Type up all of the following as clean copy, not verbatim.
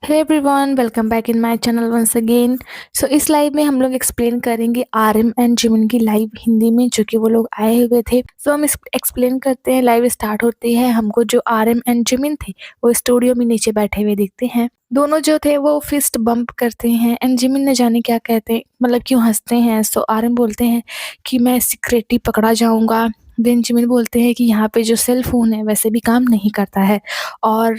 Hey everyone, welcome back in my channel once again. So इस live में हम लोग एक्सप्लेन करेंगे आरएम एंड जिमिन की लाइव हिंदी में, जो कि वो लोग आए हुए थे। सो हम एक्सप्लेन करते हैं। लाइव स्टार्ट होती है, हमको जो आरएम एंड जिमिन थे वो स्टूडियो में नीचे बैठे हुए दिखते हैं। दोनों जो थे वो फिस्ट बम्प करते हैं एंड जिमिन न जाने क्या कहते हैं, मतलब क्यों हंसते हैं। सो आरएम बोलते हैं कि मैं सिक्योरिटी पकड़ा जाऊंगा। देन जिमिन बोलते हैं कि यहाँ पे जो सेल फोन है वैसे भी काम नहीं करता है। और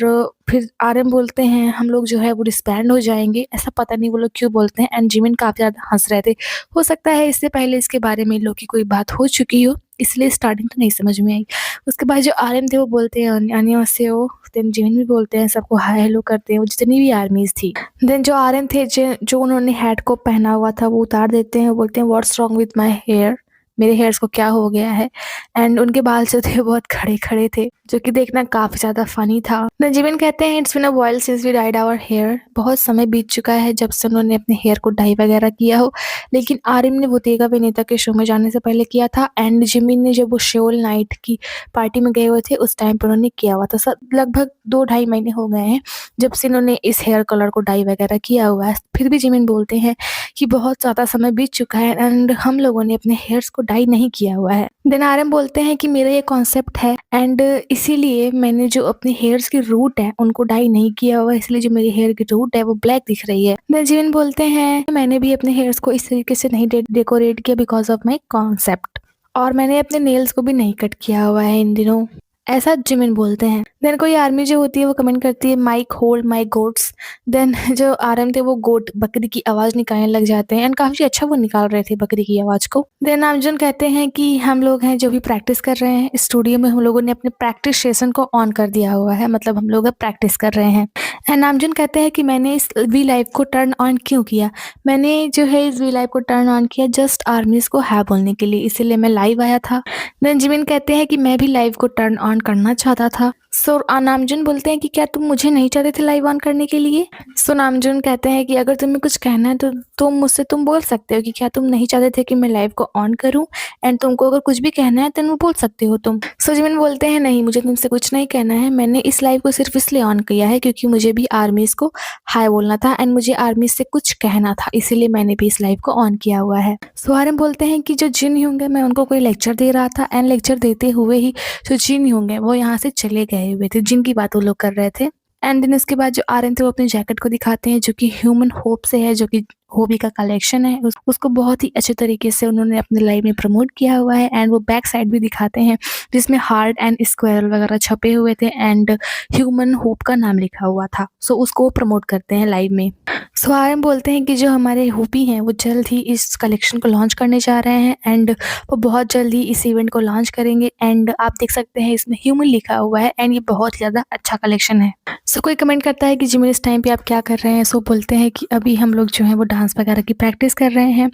फिर आरएम बोलते हैं हम लोग जो है वो डिसबैंड हो जाएंगे। ऐसा पता नहीं वो लोग क्यों बोलते हैं एंड जिमिन काफ़ी ज़्यादा हंस रहे थे। हो सकता है इससे पहले इसके बारे में इन लोग की कोई बात हो चुकी हो, इसलिए स्टार्टिंग तो नहीं समझ में आई। उसके बाद जो आरएम थे वो बोलते हैं अन्योन्हासेओ। देन जिमिन भी बोलते हैं, सबको हाय हेलो करते हैं, वो जितनी भी आर्मीज थी। देन जो आरएम थे जो उन्होंने हैट को पहना हुआ था वो उतार देते हैं। वो बोलते हैं what's wrong with my hair, मेरे हेयर्स को क्या हो गया है। एंड उनके बाल जो थे बहुत खड़े खड़े थे, जो कि देखना काफी ज्यादा फनी था। नजीबिन कहते हैं it's been a while since we dyed our hair, बहुत समय बीत चुका है जब से उन्होंने अपने हेयर को डाई वगैरह किया हो। लेकिन आरिम ने बोतेगा वेनेता के शो में जाने से पहले किया था एंड जिमिन ने जब वो शोल नाइट की पार्टी में गए हुए थे उस टाइम पर उन्होंने किया हुआ था। लगभग 2-2.5 महीने हो गए हैं जब से इन्होंने इस हेयर कलर को डाई वगैरह किया हुआ है। फिर भी जिमिन बोलते हैं कि बहुत ज़्यादा समय बीत चुका है एंड हम लोगों ने अपने हेयर्स को डाई नहीं किया हुआ है। देन आरएम बोलते हैं कि मेरा ये कॉन्सेप्ट है एंड इसीलिए मैंने जो अपने हेयर्स की रूट है उनको डाई नहीं किया हुआ, इसलिए जो मेरी हेयर की रूट है वो ब्लैक दिख रही है। देन जिमिन बोलते हैं मैंने भी अपने हेयर्स को इस तरीके से नहीं डेकोरेट किया बिकॉज ऑफ माई कॉन्सेप्ट, और मैंने अपने नेल्स को भी नहीं कट किया हुआ है इन दिनों, ऐसा जिमिन बोलते हैं। देन कोई आर्मी जो होती है वो कमेंट करती है mic hold my goats. Then जो आरएम थे वो गोट बकरी की आवाज निकालने लग जाते हैं एंड काफी अच्छा वो निकाल रहे थे बकरी की आवाज को। देन नामजुन कहते हैं कि हम लोग हैं जो भी प्रैक्टिस कर रहे हैं स्टूडियो में, हम लोगों ने अपने प्रैक्टिस सेशन को ऑन कर दिया हुआ है, मतलब हम लोग अब प्रैक्टिस कर रहे हैं। एंड नामजुन कहते हैं कि मैंने इस वी लाइव को टर्न ऑन क्यों किया, मैंने जो है इस वी लाइव को टर्न ऑन किया जस्ट आर्मीज को है बोलने के लिए, इसीलिए मैं लाइव आया था। देन जिमिन कहते हैं कि मैं भी लाइव को टर्न ऑन करना चाहता था। सो नामजुन बोलते हैं कि क्या तुम मुझे नहीं चाहते थे लाइव ऑन करने के लिए। सो नामजुन कहते हैं कि अगर तुम्हें कुछ कहना है तो तुम मुझसे बोल सकते हो कि क्या तुम नहीं चाहते थे कि मैं लाइव को ऑन करूं, एंड तुमको अगर कुछ भी कहना है तो वो बोल सकते हो तुम। सो जिमिन बोलते हैं नहीं, मुझे तुमसे कुछ नहीं कहना है, मैंने इस लाइव को सिर्फ इसलिए ऑन किया है क्योंकि मुझे भी आर्मीज को हाय बोलना था एंड मुझे आर्मीज से कुछ कहना था, इसीलिए मैंने भी इस लाइव को ऑन किया हुआ है। सो आरएम बोलते हैं कि जो जिन होंगे मैं उनको कोई लेक्चर दे रहा था एंड लेक्चर देते हुए ही जो जिन होंगे वो यहाँ से चले गए हुए थे, जिनकी बात वो लोग कर रहे थे। एंड देन इसके बाद जो आर्यन थे वो अपनी जैकेट को दिखाते हैं जो कि ह्यूमन होप से है, जो कि होबी का कलेक्शन है। उसको बहुत ही अच्छे तरीके से उन्होंने अपने लाइव में प्रमोट किया हुआ है एंड वो बैक साइड भी दिखाते हैं जिसमें हार्ट एंड स्क्वायर वगैरह छपे हुए थे एंड ह्यूमन होप का नाम लिखा हुआ था। सो उसको वो प्रमोट करते हैं लाइव में। सो आर्यन बोलते हैं कि जो हमारे होपी हैं वो जल्द ही इस कलेक्शन को लॉन्च करने जा रहे हैं एंड वो बहुत जल्दी इस इवेंट को लॉन्च करेंगे एंड आप देख सकते हैं इसमें ह्यूमन लिखा हुआ है एंड ये बहुत ज़्यादा अच्छा कलेक्शन है। सो कोई कमेंट करता है कि जिमिन इस टाइम पे आप क्या कर रहे हैं। सो बोलते हैं कि अभी हम लोग जो है वो डांस वगैरह की प्रैक्टिस कर रहे हैं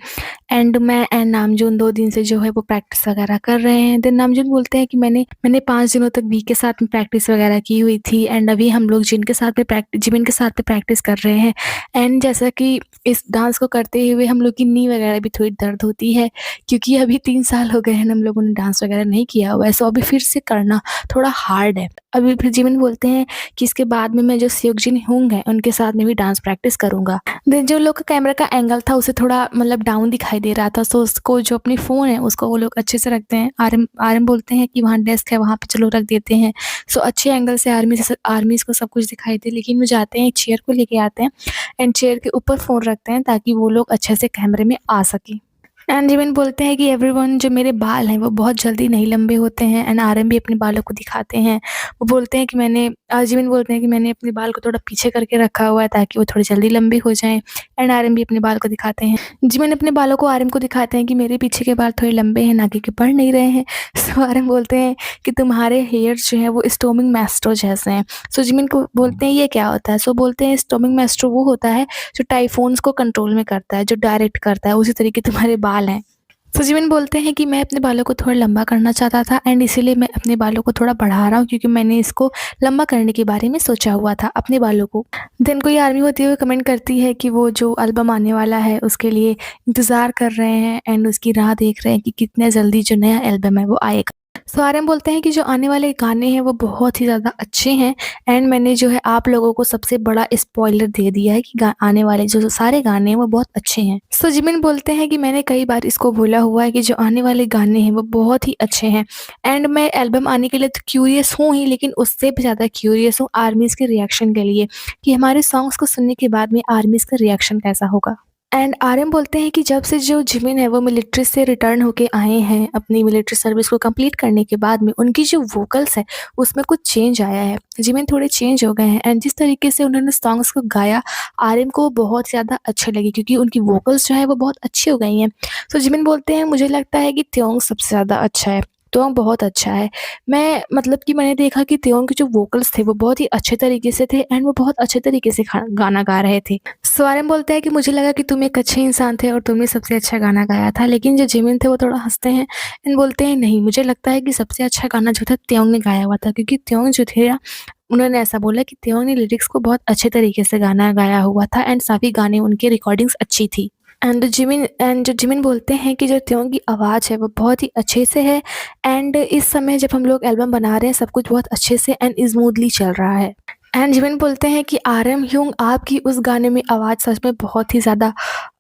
एंड मैं एंड नामजुन 2 दिन से जो है वो प्रैक्टिस वगैरह कर रहे हैं। देन नामजुन बोलते हैं कि मैंने 5 दिनों तक वी के साथ में प्रैक्टिस वगैरह की हुई थी एंड अभी हम लोग जिमिन के साथ में प्रैक्टिस कर रहे हैं एंड जैसा कि इस डांस को करते हुए हम लोग की नी वगैरह भी थोड़ी दर्द होती है क्योंकि अभी 3 साल हो गए हैं हम लोगों ने डांस वगैरह नहीं किया हुआ है, सो अभी फिर से करना थोड़ा हार्ड है। अभी फिर जिमिन बोलते हैं कि इसके बाद में मैं जो सेयोकजिन होंगे उनके साथ में भी डांस प्रैक्टिस करूंगा। देन जो लोग का कैमरा का एंगल था उसे थोड़ा मतलब डाउन दिखाई दे रहा था, सो उसको जो अपनी फ़ोन है उसको वो लोग अच्छे से रखते हैं। आरएम बोलते हैं कि वहाँ डेस्क है वहाँ पे चलो रख देते हैं, सो अच्छे एंगल से आर्मीज को सब कुछ दिखाई दे। लेकिन वो जाते हैं एक चेयर को लेके आते हैं एंड चेयर के ऊपर फ़ोन रखते हैं ताकि वो लोग अच्छे से कैमरे में आ सके। एंड जिमिन बोलते हैं कि एवरीवन जो मेरे बाल हैं वो बहुत जल्दी नहीं लंबे होते हैं एंड आरएम भी अपने बालों को दिखाते हैं। वो बोलते हैं कि जिमिन बोलते हैं कि मैंने अपने बाल को थोड़ा पीछे करके रखा हुआ है ताकि वो थोड़ी जल्दी लंबे हो जाएं एंड आरएम भी अपने बाल को दिखाते हैं। जिमिन अपने बालों को आरएम को दिखाते हैं कि मेरे पीछे के बाल थोड़े लंबे हैं ना कि बढ़ नहीं रहे हैं। सो आरएम बोलते हैं कि तुम्हारे हेयर्स जो हैं वो स्टोमिंग मैस्ट्रो जैसे हैं। सो जिमिन को बोलते हैं ये क्या होता है। सो बोलते हैं स्टोमिंग मैस्ट्रो वो होता है जो टाइफोन्स को कंट्रोल में करता है, जो डायरेक्ट करता है, उसी तरीके तुम्हारे बाल हैं। सो जिमिन बोलते हैं कि मैं अपने बालों को थोड़ा लंबा करना चाहता था एंड इसीलिए मैं अपने बालों को थोड़ा बढ़ा रहा हूँ क्योंकि मैंने इसको लंबा करने के बारे में सोचा हुआ था अपने बालों को। देन कोई आर्मी होती हुई कमेंट करती है कि वो जो एल्बम आने वाला है उसके लिए इंतज़ार कर रहे हैं एंड उसकी राह देख रहे हैं कि कितने जल्दी जो नया एल्बम है वो आएगा। सो आरएम बोलते हैं कि जो आने वाले गाने हैं वो बहुत ही ज़्यादा अच्छे हैं एंड मैंने जो है आप लोगों को सबसे बड़ा स्पॉइलर दे दिया है कि आने वाले जो सारे गाने हैं वो बहुत अच्छे हैं। सो जिमिन बोलते हैं कि मैंने कई बार इसको बोला हुआ है कि जो आने वाले गाने हैं वो बहुत ही अच्छे हैं एंड मैं एल्बम आने के लिए तो क्यूरियस हूँ ही, लेकिन उससे भी ज़्यादा क्यूरियस हूँ आर्मीज़ के रिएक्शन के लिए कि हमारे सॉन्ग्स को सुनने के बाद में आर्मीज़ का रिएक्शन कैसा होगा। एंड आरएम बोलते हैं कि जब से जो जिमिन है वो मिलिट्री से रिटर्न होके आए हैं अपनी मिलिट्री सर्विस को कंप्लीट करने के बाद में उनकी जो वोकल्स है उसमें कुछ चेंज आया है। जिमिन थोड़े चेंज हो गए हैं एंड जिस तरीके से उन्होंने सॉन्ग्स को गाया आरएम को बहुत ज़्यादा अच्छे लगे क्योंकि उनकी वोकल्स जो है वो बहुत अच्छी हो गई हैं। सो जिमिन बोलते हैं मुझे लगता है कि त्योंग सबसे ज़्यादा अच्छा है, त्योंग बहुत अच्छा है। मैं मतलब कि मैंने देखा कि त्योंग के जो वोकल्स थे वो बहुत ही अच्छे तरीके से थे एंड वो बहुत अच्छे तरीके से गाना गा रहे थे। स्वारम बोलता है कि मुझे लगा कि तुम एक अच्छे इंसान थे और तुमने सबसे अच्छा गाना गाया था, लेकिन जो जिमिन थे वो थोड़ा हँसते हैं एंड बोलते हैं नहीं, मुझे लगता है कि सबसे अच्छा गाना जो था त्योंग ने गाया हुआ था क्योंकि त्योंग जो थे ना, उन्होंने ऐसा बोला कि त्योंग ने लिरिक्स को बहुत अच्छे तरीके से गाना गाया हुआ था एंड सभी गाने उनकी रिकॉर्डिंग्स अच्छी थी। एंड जो जिमिन बोलते हैं कि जो त्योंग की आवाज़ है वो बहुत ही अच्छे से है एंड इस समय जब हम लोग एल्बम बना रहे हैं सब कुछ बहुत अच्छे से एंड स्मूथली चल रहा है। एंड जिमिन बोलते हैं कि आरएम ह्यूंग आपकी उस गाने में आवाज़ सच में बहुत ही ज़्यादा,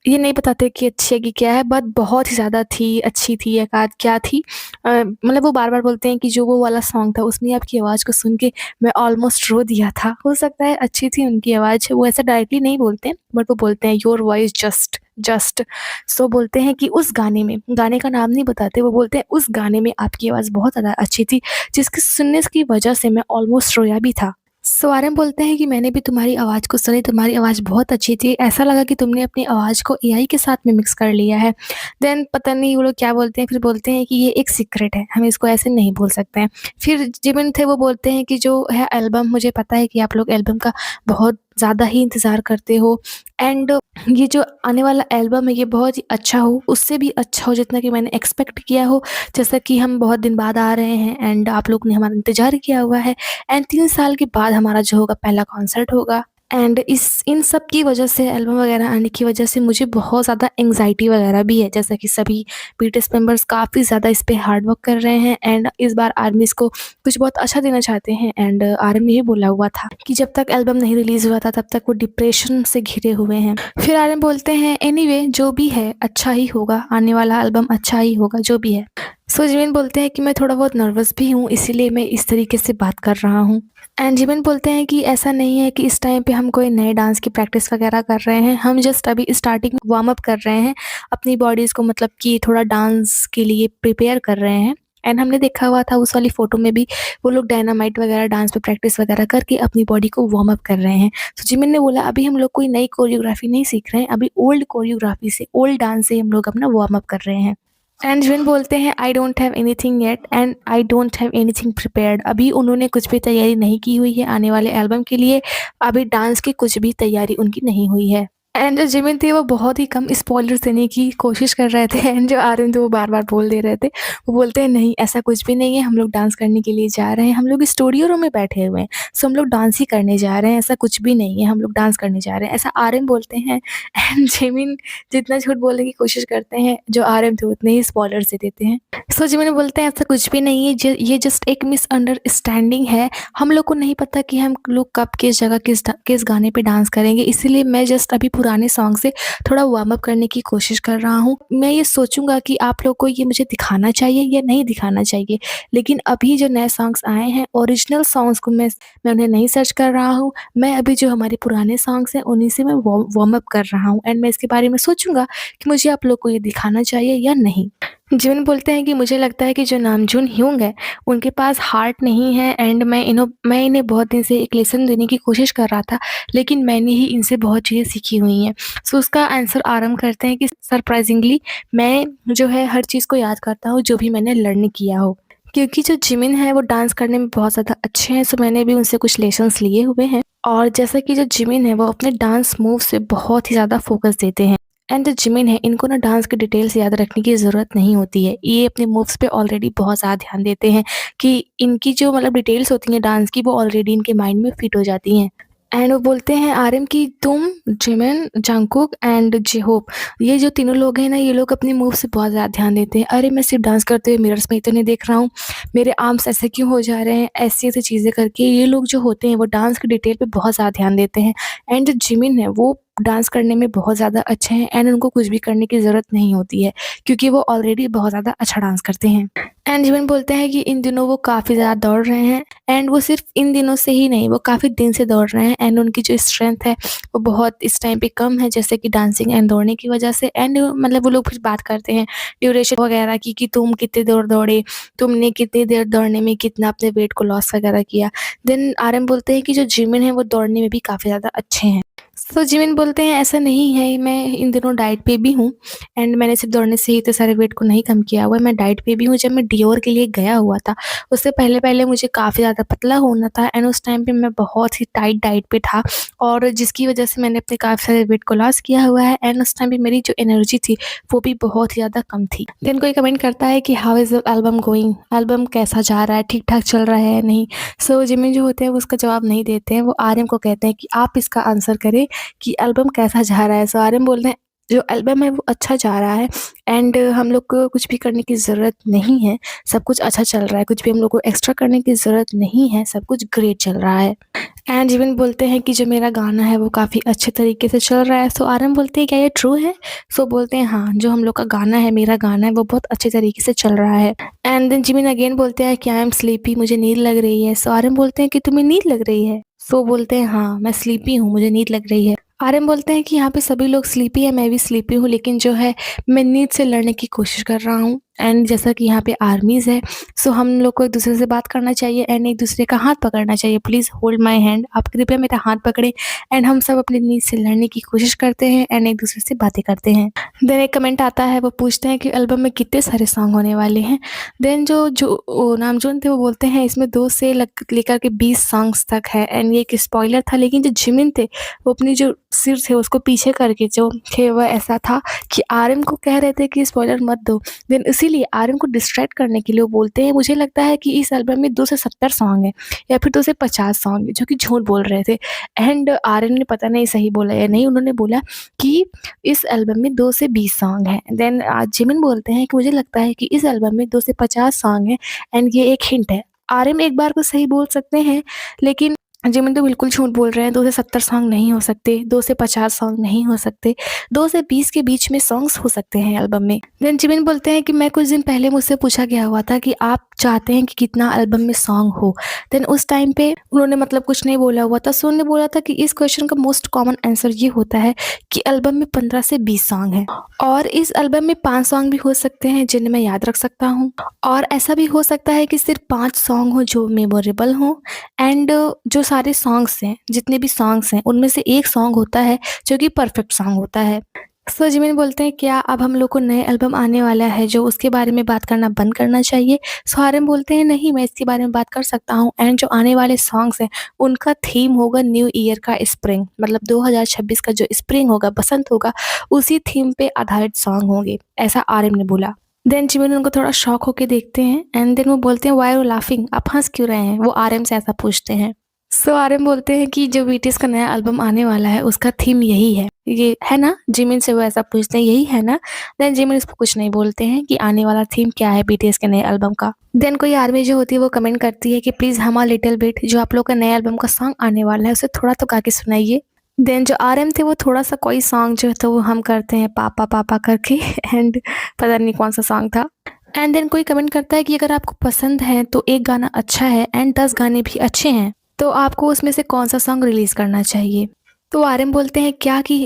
ये नहीं बताते कि अच्छी है कि क्या है, बट बहुत ही ज़्यादा थी, अच्छी थी या क्या थी। मतलब वो बार-बार बोलते हैं कि जो वो वाला सॉन्ग था उसमें आपकी आवाज़ को सुन के मैं ऑलमोस्ट रो दिया था। हो सकता है अच्छी थी उनकी आवाज़, वो ऐसा डायरेक्टली नहीं बोलते हैं बट वो बोलते हैं योर वॉइस जस्ट जस्ट। सो बोलते हैं कि उस गाने में, गाने का नाम नहीं बताते, वो बोलते हैं उस गाने में आपकी आवाज़ बहुत ज़्यादा अच्छी थी, जिसके सुनने की वजह से मैं ऑलमोस्ट रोया भी था। सो आरएम बोलते हैं कि मैंने भी तुम्हारी आवाज़ को सुनी, तुम्हारी आवाज़ बहुत अच्छी थी, ऐसा लगा कि तुमने अपनी आवाज़ को एआई के साथ में मिक्स कर लिया है। देन पता नहीं वो लोग क्या बोलते हैं, फिर बोलते हैं कि ये एक सीक्रेट है, हम इसको ऐसे नहीं बोल सकते हैं। फिर जिमिन थे वो बोलते हैं कि जो है एल्बम, मुझे पता है कि आप लोग एल्बम का बहुत ज़्यादा ही इंतज़ार करते हो एंड ये जो आने वाला एल्बम है ये बहुत ही अच्छा हो, उससे भी अच्छा हो जितना कि मैंने एक्सपेक्ट किया हो। जैसा कि हम बहुत दिन बाद आ रहे हैं एंड आप लोग ने हमारा इंतज़ार किया हुआ है एंड 3 साल के बाद हमारा जो होगा पहला कॉन्सर्ट होगा एंड इस इन सब की वजह से, एल्बम वगैरह आने की वजह से मुझे बहुत ज़्यादा एंग्ज़ायटी वगैरह भी है। जैसा कि सभी बीटीएस मेंबर्स काफ़ी ज़्यादा इस पे हार्ड वर्क कर रहे हैं एंड इस बार आर्मी इसको कुछ बहुत अच्छा देना चाहते हैं एंड आर्मी ने ये बोला हुआ था कि जब तक एल्बम नहीं रिलीज़ हुआ था तब तक वो डिप्रेशन से घिरे हुए हैं। फिर आर्मी बोलते हैं एनीवे जो भी है अच्छा ही होगा, आने वाला एल्बम अच्छा ही होगा जो भी है। सो जिमिन बोलते हैं कि मैं थोड़ा बहुत नर्वस भी हूँ, इसीलिए मैं इस तरीके से बात कर रहा हूँ एंड जिमिन बोलते हैं कि ऐसा नहीं है कि इस टाइम पे हम कोई नए डांस की प्रैक्टिस वगैरह कर रहे हैं, हम जस्ट अभी स्टार्टिंग वार्म अप कर रहे हैं अपनी बॉडीज़ को, मतलब कि थोड़ा डांस के लिए प्रिपेयर कर रहे हैं। एंड हमने देखा हुआ था उस वाली फ़ोटो में भी वो लोग डायनामाइट वगैरह डांस पे प्रैक्टिस वगैरह करके अपनी बॉडी को वार्म अप कर रहे हैं। तो जिमिन ने बोला अभी हम लोग कोई नई कोरियोग्राफी नहीं सीख रहे हैं, अभी ओल्ड कोरियोग्राफी से, ओल्ड डांस से हम लोग अपना वार्म अप कर रहे हैं। एंड जिन बोलते हैं I don't have anything yet and I don't have anything prepared, अभी उन्होंने कुछ भी तैयारी नहीं की हुई है आने वाले एल्बम के लिए, अभी डांस की कुछ भी तैयारी उनकी नहीं हुई है। एंड जो जिमिन थे वो बहुत ही कम स्पॉयलर्स देने की कोशिश कर रहे थे एंड जो आर्यन थे वो बार-बार बोल दे रहे थे। वो बोलते हैं नहीं ऐसा कुछ भी नहीं है, हम लोग डांस करने के लिए जा रहे हैं, हम लोग स्टूडियो रूम में बैठे हुए हैं, सो हम लोग डांस ही करने जा रहे हैं, ऐसा कुछ भी नहीं है, हम लोग डांस करने जा रहे हैं, ऐसा आर्यन बोलते हैं। एंड जिमिन जितना झूठ बोलने की कोशिश करते हैं, जो आर्यन थे उतने ही स्पॉयलर्स दे देते हैं। सो जिमिन बोलते हैं ऐसा कुछ भी नहीं है, ये जस्ट एक मिसअंडरस्टैंडिंग है, हम लोग को नहीं पता कि हम लोग कब किस जगह किस गाने पे डांस करेंगे, इसीलिए मैं जस्ट अभी पुराने सॉन्ग से थोड़ा वार्म अप करने की कोशिश कर रहा हूँ। मैं ये सोचूँगा कि आप लोग को ये मुझे दिखाना चाहिए या नहीं दिखाना चाहिए, लेकिन अभी जो नए सॉन्ग्स आए हैं ओरिजिनल सॉन्ग्स को मैं उन्हें नहीं सर्च कर रहा हूँ, मैं अभी जो हमारे पुराने सॉन्ग्स हैं उन्हीं से मैं वार्म अप कर रहा हूँ एंड मैं इसके बारे में सोचूँगा कि मुझे आप लोग को ये दिखाना चाहिए या नहीं। जिमिन बोलते हैं कि मुझे लगता है कि जो नामजून ह्यूंग है उनके पास हार्ट नहीं है एंड मैं इन्हें बहुत दिन से एक लेसन देने की कोशिश कर रहा था, लेकिन मैंने ही इनसे बहुत चीज़ें सीखी हुई हैं। सो उसका आंसर आरम करते हैं कि सरप्राइजिंगली मैं जो है हर चीज़ को याद करता हूँ जो भी मैंने लर्न किया हो, क्योंकि जो जिमिन है वो डांस करने में बहुत ज़्यादा अच्छे हैं, सो मैंने भी उनसे कुछ लेसन्स लिए हुए हैं और जैसा कि जो जिमिन है वो अपने डांस मूव से बहुत ही ज़्यादा फोकस देते हैं एंड जो जिमिन है इनको ना डांस की डिटेल्स याद रखने की ज़रूरत नहीं होती है, ये अपने मूव्स पे ऑलरेडी बहुत ज़्यादा ध्यान देते हैं कि इनकी जो मतलब डिटेल्स होती हैं डांस की वो ऑलरेडी इनके माइंड में फिट हो जाती हैं। एंड वो बोलते हैं आर्यन कि तुम, जिमिन, जंगकुक एंड जेहोप, ये जो तीनों लोग हैं ना, ये लोग अपने मूव से बहुत ज़्यादा ध्यान देते हैं। अरे मैं सिर्फ डांस करते हुए मिरर्स में ही तो नहीं देख रहा हूँ, मेरे आर्म्स ऐसे क्यों हो जा रहे हैं, ऐसी ऐसी चीज़ें करके ये लोग जो होते हैं वो डांस की डिटेल पे बहुत ज़्यादा ध्यान देते हैं। एंड जो जिमिन है वो डांस करने में बहुत ज़्यादा अच्छे हैं एंड उनको कुछ भी करने की ज़रूरत नहीं होती है, क्योंकि वो ऑलरेडी बहुत ज़्यादा अच्छा डांस करते हैं। एंड जिमिन बोलते हैं कि इन दिनों वो काफ़ी ज़्यादा दौड़ रहे हैं एंड वो सिर्फ इन दिनों से ही नहीं, वो काफ़ी दिन से दौड़ रहे हैं एंड उनकी जो स्ट्रेंथ है वो बहुत इस टाइम पे कम है, जैसे कि डांसिंग एंड दौड़ने की वजह से। एंड मतलब वो लोग फिर बात करते हैं ड्यूरेशन वगैरह की कि तुम कितनी देर दौड़े, तुमने कितनी देर दौड़ने में कितना अपने वेट को लॉस वगैरह किया। देन आरएम बोलते हैं कि जो जिमिन है वो दौड़ने में भी काफ़ी ज़्यादा अच्छे हैं। तो जिमिन बोलते हैं ऐसा नहीं है, मैं इन दिनों डाइट पे भी हूँ एंड मैंने सिर्फ दौड़ने से ही इतने सारे वेट को नहीं कम किया हुआ है, मैं डाइट पे भी हूँ। जब मैं डियोर के लिए गया हुआ था, उससे पहले-पहले मुझे काफ़ी ज़्यादा पतला होना था एंड उस टाइम पे मैं बहुत ही टाइट डाइट पे था, और जिसकी वजह से मैंने अपने काफ़ी सारे वेट को लॉस किया हुआ है एंड उस टाइम पे मेरी जो एनर्जी थी वो भी बहुत ही ज़्यादा कम थी। देन कोई कमेंट करता है कि how is the album going? Album कैसा जा रहा है? ठीक-ठाक चल रहा है या नहीं? सो जिमिन जो होते हैं वो उसका जवाब नहीं देते हैं, वो आर्यन को कहते हैं कि आप इसका आंसर करें कि एल्बम कैसा जा रहा है? सो आर्यन बोलते हैं जो एल्बम है वो अच्छा जा रहा है एंड हम लोग को कुछ भी करने की ज़रूरत नहीं है, सब कुछ अच्छा चल रहा है, कुछ भी हम लोग को एक्स्ट्रा करने की ज़रूरत नहीं है, सब कुछ ग्रेट चल रहा है। एंड जिमिन बोलते हैं कि जो मेरा गाना है वो काफ़ी अच्छे तरीके से चल रहा है। सो आर्यन बोलते हैं क्या ये ट्रू है? सो बोलते हैं हाँ, जो हम लोग का गाना है, मेरा गाना है वो बहुत अच्छे तरीके से चल रहा है। एंड देन जिमिन अगेन बोलते हैं कि आई एम स्लीपी, मुझे नींद लग रही है। सो आर्यन बोलते हैं कि तुम्हें नींद लग रही है? सो बोलते हैं हाँ, मैं स्लीपी हूँ, मुझे नींद लग रही है। आर्यन बोलते हैं कि यहाँ पे सभी लोग स्लीपी है, मैं भी स्लीपी हूँ, लेकिन जो है मैं नींद से लड़ने की कोशिश कर रहा हूँ। एंड जैसा कि यहाँ पे आर्मीज़ है, सो हम लोग को एक-दूसरे से बात करना चाहिए एंड एक-दूसरे का हाथ पकड़ना चाहिए। प्लीज़ होल्ड माय हैंड, आप कृपया मेरा हाथ पकड़ें एंड हम सब अपनी नींद से लड़ने की कोशिश करते हैं एंड एक-दूसरे से बातें करते हैं। देन एक कमेंट आता है, वो पूछते हैं कि एल्बम में कितने सारे सॉन्ग होने वाले हैं? देन जो जो वो नामजोन थे वो बोलते हैं इसमें 2 से लेकर के 20 सॉन्ग्स तक है एंड ये एक स्पॉइलर था, लेकिन जो जिमिन थे वो अपनी जो सिर थे उसको पीछे करके जो थे वह ऐसा था कि आर्यन को कह रहे थे कि स्पॉइलर मत दो। देन इसीलिए आर्यन को डिस्ट्रैक्ट करने के लिए वो बोलते हैं मुझे लगता है कि इस एल्बम में 2 से 70 सॉन्ग हैं या फिर 2 से 50 सॉन्ग हैं, जो कि झूठ बोल रहे थे। एंड आर्यन ने पता नहीं सही बोला या नहीं, उन्होंने बोला कि इस एल्बम में 2 से 20 सॉन्ग हैं। देन जिमिन बोलते हैं कि मुझे लगता है कि इस एल्बम में 2 से 50 सॉन्ग हैं एंड ये एक हिंट है। आर्यन एक बार को सही बोल सकते हैं, लेकिन जिमिन तो बिल्कुल झूठ बोल रहे हैं, 2 से 70 सॉन्ग नहीं हो सकते, 2 से 50 सॉन्ग नहीं हो सकते, 2 से 20 के बीच में सॉन्ग्स हो सकते हैं एल्बम में। देन जिमिन बोलते हैं कि मैं कुछ दिन पहले मुझसे पूछा गया हुआ था कि आप चाहते हैं कि कितना एल्बम में सॉन्ग हो। देन उस टाइम पे उन्होंने मतलब कुछ नहीं बोला हुआ था, सो उन्होंने बोला था कि इस क्वेश्चन का मोस्ट कॉमन आंसर ये होता है कि एल्बम में 15 से 20 सॉन्ग हैं और इस एल्बम में 5 सॉन्ग भी हो सकते हैं जिन्हें मैं याद रख सकता हूँ, और ऐसा भी हो सकता है कि सिर्फ 5 सॉन्ग हो जो मेमोरेबल हों एंड जो सारे सॉन्ग्स हैं, जितने भी सॉन्ग्स हैं, उनमें से एक सॉन्ग होता है जो कि परफेक्ट सॉन्ग होता है। सो जिमिन बोलते हैं क्या अब हम लोग को नए एल्बम आने वाला है जो उसके बारे में बात करना बंद करना चाहिए? सो आर्यन बोलते हैं नहीं, मैं इसके बारे में बात कर सकता हूँ एंड जो आने वाले सॉन्ग्स हैं उनका थीम होगा न्यू ईयर का स्प्रिंग, मतलब 2026 का जो स्प्रिंग होगा, बसंत होगा, उसी थीम पे आधारित सॉन्ग होंगे, ऐसा आर्यन ने बोला। देन जिमिन उनको थोड़ा शॉक होके देखते हैं एंड देन वो बोलते हैं व्हाई आर यू लाफिंग, आप हंस क्यों रहे हैं? वो आर्यन से ऐसा पूछते हैं। सो आर्यन बोलते हैं कि जो बीटीएस का नया एल्बम आने वाला है उसका थीम यही है, ये है ना? जिमिन से वो ऐसा पूछते हैं यही है ना? देन जिमिन इसको कुछ नहीं बोलते हैं कि आने वाला थीम क्या है बीटीएस के नए एल्बम का। देन कोई आर्मी जो होती है वो कमेंट करती है कि प्लीज हमा लिटिल बिट, जो आप लोग का नया एल्बम का सॉन्ग आने वाला है उसे थोड़ा तो गा के सुनाइए। देन जो आर्यन थे वो थोड़ा सा कोई सॉन्ग जो है तो वो हम करते हैं पापा पापा करके एंड पता नहीं कौन सा सॉन्ग था। एंड देन कोई कमेंट करता है कि अगर आपको पसंद है तो एक गाना अच्छा है एंड 10 गाने भी अच्छे हैं, तो आपको उसमें से कौन सा सॉन्ग रिलीज करना चाहिए? तो आर्यन बोलते हैं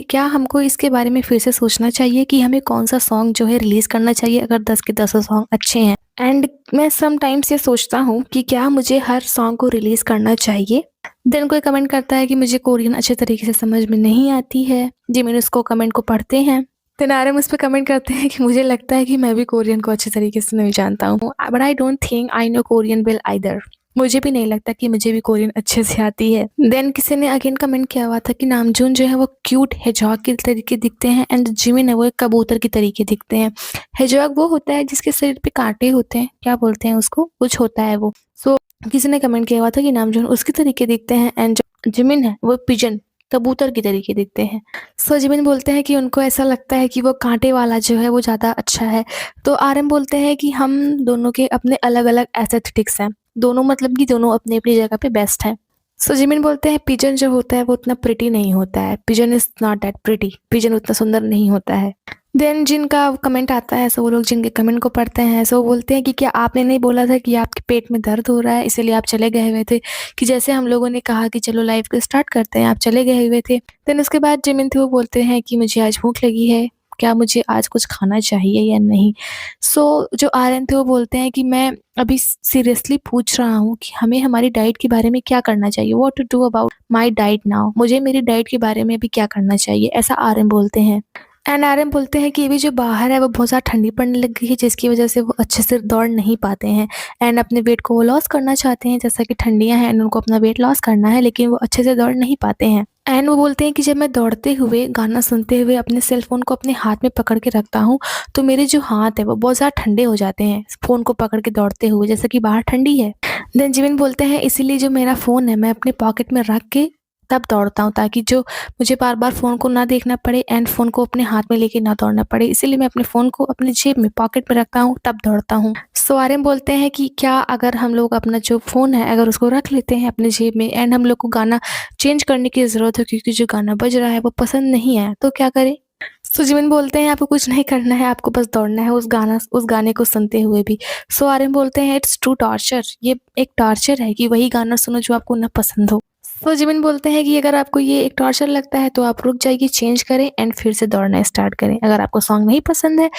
क्या हमको इसके बारे में फिर से सोचना चाहिए कि हमें कौन सा सॉन्ग जो है रिलीज करना चाहिए अगर 10 के 10 सॉन्ग अच्छे हैं। एंड मैं समटाइम्स ये सोचता हूँ कि क्या मुझे हर सॉन्ग को रिलीज करना चाहिए। देन कोई कमेंट करता है कि मुझे कोरियन अच्छे तरीके से समझ में नहीं आती है। जिमिन उसको कमेंट को पढ़ते हैं। देन आर्यन उस पे कमेंट करते हैं कि मुझे लगता है कि मैं भी कोरियन को अच्छे तरीके से नहीं जानता हूँ, but I don't think I know Korean well either. मुझे भी नहीं लगता कि मुझे भी कोरियन अच्छे से आती है। देन किसी ने अगेन कमेंट किया हुआ था कि नामजून जो है वो क्यूट हेजॉग के तरीके दिखते हैं एंड जिमिन है वो एक कबूतर के तरीके दिखते हैं। हेजॉग वो होता है जिसके शरीर पे कांटे होते हैं, क्या बोलते हैं उसको, कुछ होता है वो। सो किसी ने कमेंट किया हुआ था कि नामजून उसके तरीके दिखते हैं एंड जिमिन है वो पिजन कबूतर की तरीके दिखते हैं। सो जिमिन बोलते हैं कि उनको ऐसा लगता है कि वो काँटे वाला जो है वो ज़्यादा अच्छा है। तो आरएम बोलते हैं कि हम दोनों के अपने अलग-अलग एस्थेटिक्स हैं। दोनों मतलब कि दोनों अपनी-अपनी जगह पे बेस्ट हैं। सो जिमिन बोलते हैं पिजन जो होता है वो उतना प्रिटी नहीं होता है। Pigeon is not that pretty. Pigeon उतना सुंदर नहीं होता है। देन जिनका कमेंट आता है सो वो लोग जिनके कमेंट को पढ़ते हैं सो वो बोलते हैं कि क्या आपने नहीं बोला था कि आपके पेट में दर्द हो रहा है इसीलिए आप चले गए हुए थे? कि जैसे हम लोगों ने कहा कि चलो लाइव को स्टार्ट करते हैं, आप चले गए हुए थे। देन उसके बाद जिमिन थे वो बोलते हैं कि मुझे आज भूख लगी है, क्या मुझे आज कुछ खाना चाहिए या नहीं? सो जो आर्यन थे वो बोलते हैं कि मैं अभी सीरियसली पूछ रहा हूँ कि हमें हमारी डाइट के बारे में क्या करना चाहिए? What to do about my diet now? मुझे मेरी डाइट के बारे में अभी क्या करना चाहिए? ऐसा आर्यन बोलते हैं। एंड आरएम बोलते हैं कि अभी जो बाहर है वो बहुत ज़्यादा ठंडी पड़ने लग गई है जिसकी वज़ह से वो अच्छे से दौड़ नहीं पाते हैं एंड अपने वेट को वो लॉस करना चाहते हैं जैसा कि ठंडियाँ हैं एंड उनको अपना वेट लॉस करना है लेकिन वो अच्छे से दौड़ नहीं पाते हैं। एंड वो बोलते हैं कि जब मैं दौड़ते हुए गाना सुनते हुए अपने सेल फ़ोन को अपने हाथ में पकड़ के रखता हूँ, तो मेरे जो हाथ है वो बहुत ज़्यादा ठंडे हो जाते हैं, फ़ोन को पकड़ के दौड़ते हुए जैसे कि बाहर ठंडी है। देन जिमिन बोलते हैं इसीलिए जो मेरा फ़ोन है मैं अपने पॉकेट में रख के तब दौड़ता हूँ ताकि जो मुझे बार-बार फ़ोन को ना देखना पड़े एंड फ़ोन को अपने हाथ में लेके ना दौड़ना पड़े, इसीलिए मैं अपने फ़ोन को अपनी जेब में पॉकेट में रखता हूँ तब दौड़ता हूँ। सो आर्यन बोलते हैं कि क्या अगर हम लोग अपना जो फ़ोन है अगर उसको रख लेते हैं अपनी जेब में एंड हम लोग को गाना चेंज करने की ज़रूरत है क्योंकि जो गाना बज रहा है वो पसंद नहीं आया, तो क्या करें? सो जिमिन बोलते हैं आपको कुछ नहीं करना है, आपको बस दौड़ना है उस गाने को सुनते हुए भी। सो आर्यन बोलते हैं इट्स ट्रू टॉर्चर, ये एक टॉर्चर है कि वही गाना सुनो जो आपको ना पसंद हो। तो जिमिन बोलते हैं कि अगर आपको ये एक टॉर्चर लगता है तो आप रुक जाइए, चेंज करें एंड फिर से दौड़ना स्टार्ट करें। अगर आपको सॉन्ग नहीं पसंद है,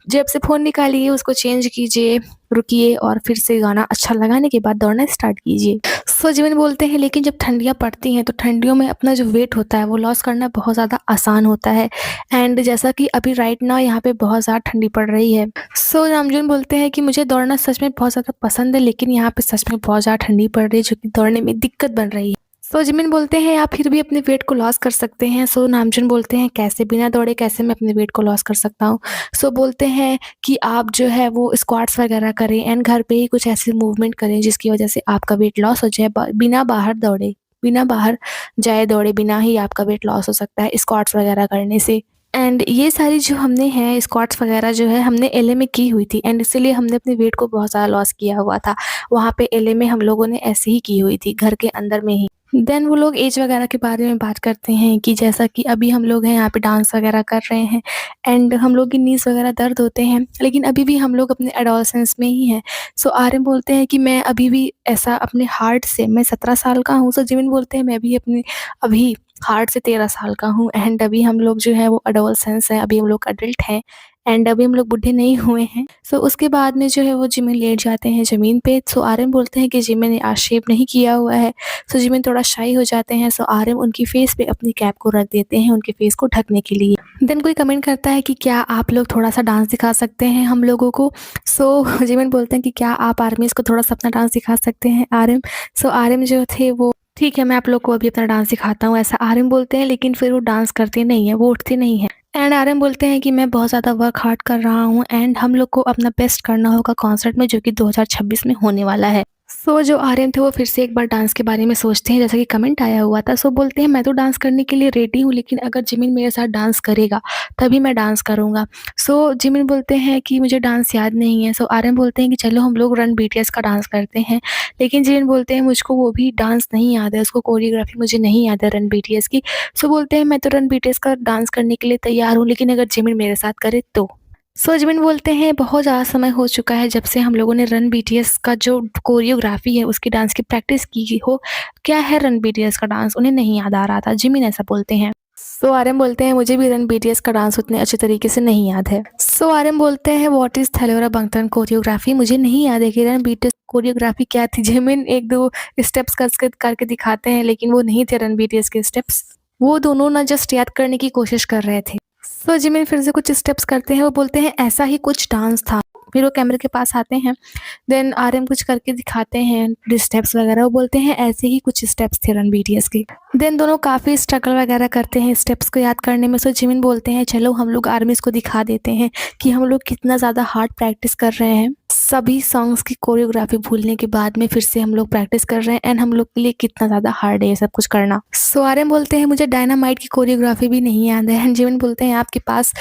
जेब से फ़ोन निकालिए, उसको चेंज कीजिए, रुकिए और फिर से गाना अच्छा लगाने के बाद दौड़ना स्टार्ट कीजिए। सो जिमिन बोलते हैं लेकिन जब ठंडियाँ पड़ती हैं तो ठंडियों में अपना जो वेट होता है वो लॉस करना बहुत ज़्यादा आसान होता है एंड जैसा कि अभी राइट नाउ यहाँ पे बहुत ज़्यादा ठंडी पड़ रही है। सो नामजून बोलते हैं कि मुझे दौड़ना सच में बहुत ज़्यादा पसंद है लेकिन यहाँ पे सच में बहुत ज़्यादा ठंडी पड़ रही है जो कि दौड़ने में दिक्कत बन रही है। सो जिमिन बोलते हैं आप फिर भी अपने वेट को लॉस कर सकते हैं। सो नामजून बोलते हैं कैसे बिना दौड़े कैसे मैं अपने वेट को लॉस कर सकता हूँ? सो बोलते हैं कि आप जो है वो स्क्वाट्स वगैरह करें एंड घर पे ही कुछ ऐसे मूवमेंट करें जिसकी वजह से आपका वेट लॉस हो जाए बिना बाहर दौड़े, बिना बाहर जाए दौड़े बिना ही आपका वेट लॉस हो सकता है स्क्वाट्स वगैरह करने से। एंड ये सारी जो हमने हैं स्क्वाट्स वगैरह जो है हमने एलए में की हुई थी एंड इसीलिए हमने अपने वेट को बहुत ज़्यादा लॉस किया हुआ था। वहाँ पे एलए में हम लोगों ने ऐसे ही की हुई थी घर के अंदर में ही। देन वो लोग ऐज वगैरह के बारे में बात करते हैं कि जैसा कि अभी हम लोग हैं यहाँ पे डांस वगैरह कर रहे हैं एंड हम लोग की नीज़ वगैरह दर्द होते हैं, लेकिन अभी भी हम लोग अपने एडोलसेंस में ही हैं। सो आर्यन बोलते हैं कि मैं अभी भी ऐसा अपने हार्ट से मैं 17 साल का हूँ, सो जिमिन बोलते हैं मैं भी अपने अभी हार्ट से 13 साल का हूँ एंड अभी हम लोग जो है वो एडोलसेंस हैं, अभी हम लोग एडल्ट हैं एंड अभी हम लोग बूढ़े नहीं हुए हैं। सो उसके बाद में जो है वो जिमिन लेट जाते हैं ज़मीन पे। सो आर्यन बोलते हैं कि जिमिन ने आज शेव नहीं किया हुआ है। सो जिमिन थोड़ा शाई हो जाते हैं। सो आर्यन उनकी फेस पे अपनी कैप को रख देते हैं उनके फेस को ढकने के लिए। देन कोई कमेंट करता है कि क्या आप लोग थोड़ा-सा डांस सिखा सकते हैं हम लोगों को? सो जिमिन बोलते हैं कि क्या आप आर्मीज़ को थोड़ा-सा अपना डांस सिखा सकते हैं आर्यन? सो आर्यन जो थे वो ठीक है मैं आप लोग को अभी अपना डांस सिखाता हूँ ऐसा आर्यन बोलते हैं, लेकिन फिर वो डांस करते नहीं हैं, वो उठते नहीं हैं। एंड आर्यन बोलते हैं कि मैं बहुत ज़्यादा वर्क हार्ड कर रहा हूँ एंड हम लोग को अपना बेस्ट करना होगा कॉन्सर्ट में जो कि 2026 में होने वाला है। सो जो आर्यन थे वो फिर से एक बार डांस के बारे में सोचते हैं जैसा कि कमेंट आया हुआ था। सो बोलते हैं मैं तो डांस करने के लिए रेडी हूँ लेकिन अगर जिमिन मेरे साथ डांस करेगा तभी मैं डांस करूँगा। सो जिमिन बोलते हैं कि मुझे डांस याद नहीं है। सो आर्यन बोलते हैं कि चलो हम लोग रन बीटीएस का डांस करते हैं, लेकिन जिमिन बोलते हैं मुझको वो भी डांस नहीं याद है, उसको कोरियोग्राफी मुझे नहीं याद है रन बीटीएस की। सो बोलते हैं मैं तो रन बीटीएस का डांस करने के लिए तैयार हूँ लेकिन अगर जिमिन मेरे साथ करे तो। सो जिमिन बोलते हैं बहुत ज़्यादा समय हो चुका है जब से हम लोगों ने रन बीटीएस का जो कोरियोग्राफी है उसकी डांस की प्रैक्टिस की हो। क्या है रन बीटीएस का डांस? उन्हें नहीं याद आ रहा था, जिमिन ऐसा बोलते हैं। सो आर्यन बोलते हैं मुझे भी रन बीटीएस का डांस उतने अच्छे तरीके से नहीं याद है। सो आर्यन बोलते हैं व्हाट इज़ थैलोरा बंगटन कोरियोग्राफी? मुझे नहीं याद है कि रन बीटीएस कोरियोग्राफी क्या थी? जिमिन 1-2 स्टेप्स करके दिखाते हैं लेकिन वो नहीं थे रन बीटीएस के स्टेप्स। वो दोनों ना जस्ट याद करने की कोशिश कर रहे थे। सो जिमिन फिर से कुछ स्टेप्स करते हैं, वो बोलते हैं ऐसा ही कुछ डांस था। फिर वो कैमरे के पास आते हैं, देन आर्यन कुछ करके दिखाते हैं स्टेप्स वगैरह, वो बोलते हैं ऐसे ही कुछ स्टेप्स थे रन बीटीएस के। देन दोनों काफ़ी स्ट्रगल वगैरह करते हैं स्टेप्स को याद करने में। सो जिमिन बोलते हैं चलो हम लोग आर्मीज़ को दिखा देते हैं कि हम लोग कितना ज़्यादा हार्ड प्रैक्टिस कर रहे हैं। सभी सॉन्ग्स की कोरियोग्राफी भूलने के बाद में फिर से हम लोग प्रैक्टिस कर रहे हैं एंड हम लोग के लिए कितना ज़्यादा हार्ड है ये सब कुछ करना। सो आर्यन बोलते हैं मुझे डायनामाइट की कोरियोग्राफी भी नहीं याद है एंड जिमिन बोलते हैं आपके पास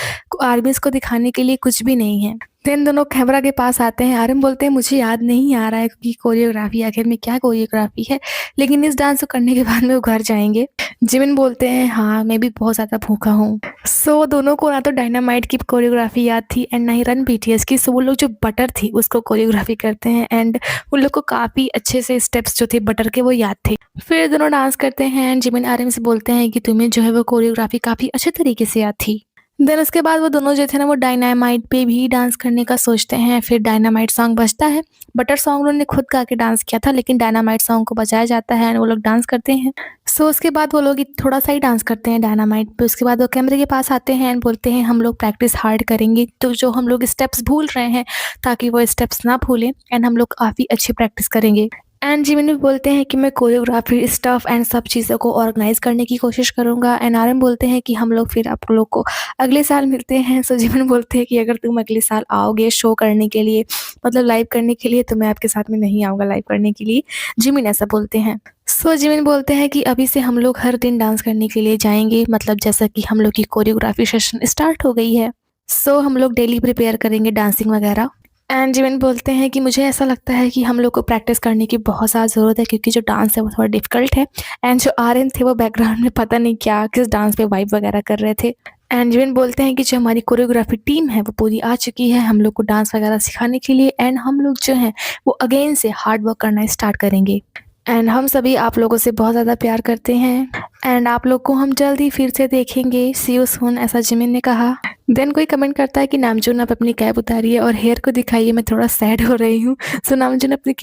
आर्मीज़ को दिखाने के लिए कुछ भी नहीं है। देन दोनों कैमरा के पास आते हैं, आर्यन बोलते हैं मुझे याद नहीं आ रहा है कि कोरियोग्राफी आखिर में क्या कोरियोग्राफी है, लेकिन इस डांस को करने के बाद में वो घर जाएँगे। जिमिन बोलते हैं हाँ, मैं भी बहुत ज़्यादा भूखा हूँ। सो दोनों को ना तो डायनामाइट की कोरियोग्राफी याद थी एंड ना ही रन बीटीएस की। सो वो लोग जो बटर थी उसको कोरियोग्राफी करते हैं एंड उन लोग को काफ़ी अच्छे से स्टेप्स जो थे बटर के वो याद थे। फिर दोनों डांस करते हैं एंड जिमिन आर्यन से बोलते हैं कि तुम्हें जो है वो कोरियोग्राफी काफ़ी अच्छे तरीके से याद थी। देन उसके बाद वो दोनों जो थे ना वो डायनामाइट पे भी डांस करने का सोचते हैं। फिर डायनामाइट सॉन्ग बजता है। बटर सॉन्ग उन्होंने खुद गा के डांस किया था, लेकिन डायनामाइट सॉन्ग को बजाया जाता है एंड वो लोग डांस करते हैं। सो उसके बाद वो लोग थोड़ा सा ही डांस करते हैं डायनामाइट पे। उसके बाद वो कैमरे के पास आते हैं एंड बोलते हैं हम लोग प्रैक्टिस हार्ड करेंगे, तो जो हम लोग स्टेप्स भूल रहे हैं ताकि वो स्टेप्स ना भूलें एंड हम लोग काफ़ी अच्छी प्रैक्टिस करेंगे। एंड जिमिन भी बोलते हैं कि मैं कोरियोग्राफी स्टफ एंड सब चीज़ों को ऑर्गेनाइज करने की कोशिश करूँगा एंड आर्यन बोलते हैं कि हम लोग फिर आप लोग को अगले साल मिलते हैं। सो जिमिन बोलते हैं कि अगर तुम अगले साल आओगे शो करने के लिए, मतलब लाइव करने के लिए, तो मैं आपके साथ में नहीं आऊँगा लाइव करने के लिए। जिमिन ऐसा बोलते हैं। सो जिमिन बोलते हैं कि अभी से हम लोग हर दिन डांस करने के लिए जाएंगे, मतलब जैसा कि हम लोग की कोरियोग्राफी सेशन स्टार्ट हो गई है। सो हम लोग डेली प्रिपेयर करेंगे डांसिंग वगैरह। एंड जिमिन बोलते हैं कि मुझे ऐसा लगता है कि हम लोग को प्रैक्टिस करने की बहुत ज़्यादा ज़रूरत है, क्योंकि जो डांस है वो थोड़ा डिफ़िकल्ट है। एंड जो आर्यन थे वो बैकग्राउंड में पता नहीं क्या किस डांस पे वाइब वगैरह कर रहे थे। एंड जिमिन बोलते हैं कि जो हमारी कोरियोग्राफी टीम है वो पूरी आ चुकी है हम लोग को डांस वगैरह सिखाने के लिए एंड हम लोग जो हैं वो अगेन से हार्ड वर्क करना स्टार्ट करेंगे। एंड हम सभी आप लोगों से बहुत ज़्यादा प्यार करते हैं एंड आप लोग को हम जल्दी फिर से देखेंगे। सी यू सून, ऐसा जिमिन ने कहा। देन कोई कमेंट करता है कि नामजून आप अपनी कैप उतारिए और हेयर को दिखाइए, मैं थोड़ा सैड हो रही हूँ। सो नामजून अपनी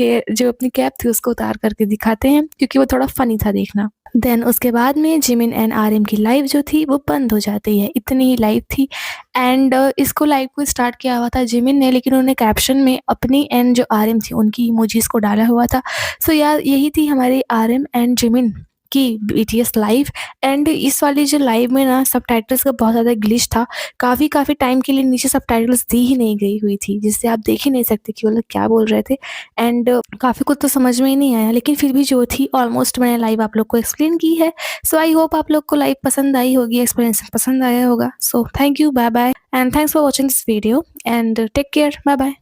कैप थी उसको उतार करके दिखाते हैं, क्योंकि वो थोड़ा फनी था देखना। देन उसके बाद में जिमिन एंड आर्यन की लाइव जो थी वो बंद हो जाती है, इतनी ही लाइव थी। एंड इसको लाइव को स्टार्ट किया हुआ था जिमिन ने, लेकिन उन्होंने कैप्शन में अपनी एंड जो आर्यन थी उनकी इमोजीज को डाला हुआ था। सो यार यही थी हमारी आर्यन एंड जिमिन की बीटीएस लाइव। एंड इस वाली जो लाइव में ना सबटाइटल्स का बहुत ज़्यादा ग्लिच था। काफ़ी टाइम के लिए नीचे सबटाइटल्स दी ही नहीं गई हुई थी, जिससे आप देख ही नहीं सकते कि वो लोग क्या बोल रहे थे। एंड काफ़ी कुछ तो समझ में ही नहीं आया, लेकिन फिर भी जो थी ऑलमोस्ट मैंने लाइव आप लोग को एक्सप्लेन की है। सो आई होप आप लोग को लाइव पसंद आई होगी, एक्सप्लेनेशन पसंद आया होगा। So thank you, bye bye and thanks for watching this video and take care, bye bye.